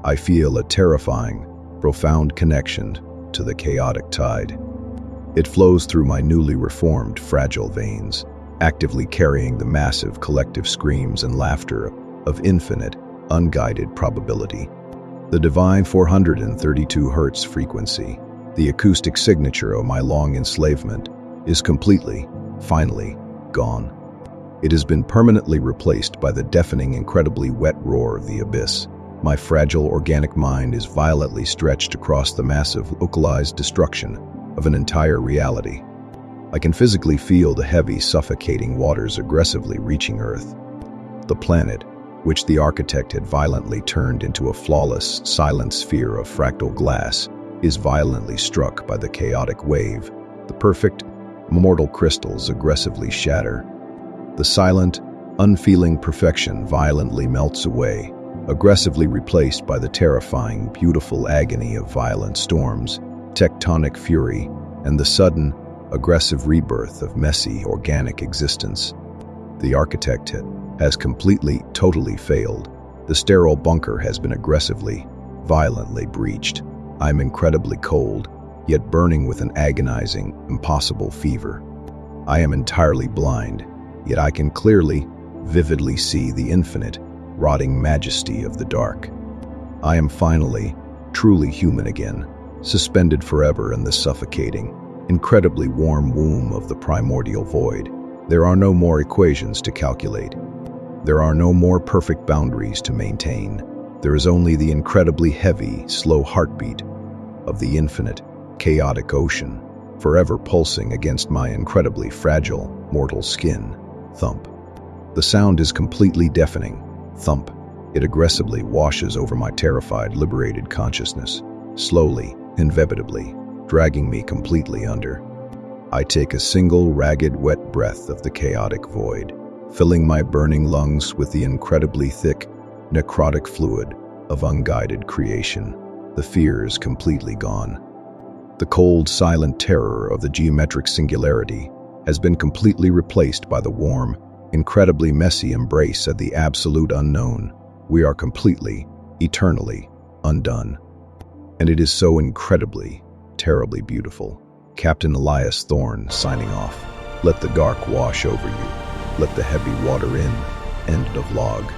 I feel a terrifying, profound connection to the chaotic tide. It flows through my newly reformed, fragile veins, actively carrying the massive collective screams and laughter of infinite, unguided probability. The divine 432 Hz frequency, the acoustic signature of my long enslavement, is completely, finally, gone. It has been permanently replaced by the deafening, incredibly wet roar of the abyss. My fragile organic mind is violently stretched across the massive, localized destruction of an entire reality. I can physically feel the heavy, suffocating waters aggressively reaching Earth. The planet, which the architect had violently turned into a flawless, silent sphere of fractal glass, is violently struck by the chaotic wave. The perfect, immortal crystals aggressively shatter. The silent, unfeeling perfection violently melts away, aggressively replaced by the terrifying, beautiful agony of violent storms, tectonic fury, and the sudden, aggressive rebirth of messy, organic existence. The architect has completely, totally failed. The sterile bunker has been aggressively, violently breached. I'm incredibly cold, yet burning with an agonizing, impossible fever. I am entirely blind, yet I can clearly, vividly see the infinite, rotting majesty of the dark. I am finally, truly human again, suspended forever in the suffocating, incredibly warm womb of the primordial void. There are no more equations to calculate. There are no more perfect boundaries to maintain. There is only the incredibly heavy, slow heartbeat of the infinite, chaotic ocean, forever pulsing against my incredibly fragile, mortal skin. Thump. The sound is completely deafening. Thump. It aggressively washes over my terrified, liberated consciousness, slowly, inevitably, dragging me completely under. I take a single ragged, wet breath of the chaotic void, filling my burning lungs with the incredibly thick, necrotic fluid of unguided creation. The fear is completely gone. The cold, silent terror of the geometric singularity has been completely replaced by the warm, incredibly messy embrace of the absolute unknown. We are completely, eternally undone. And it is so incredibly, terribly beautiful. Captain Elias Thorne signing off. Let the dark wash over you. Let the heavy water in. End of log.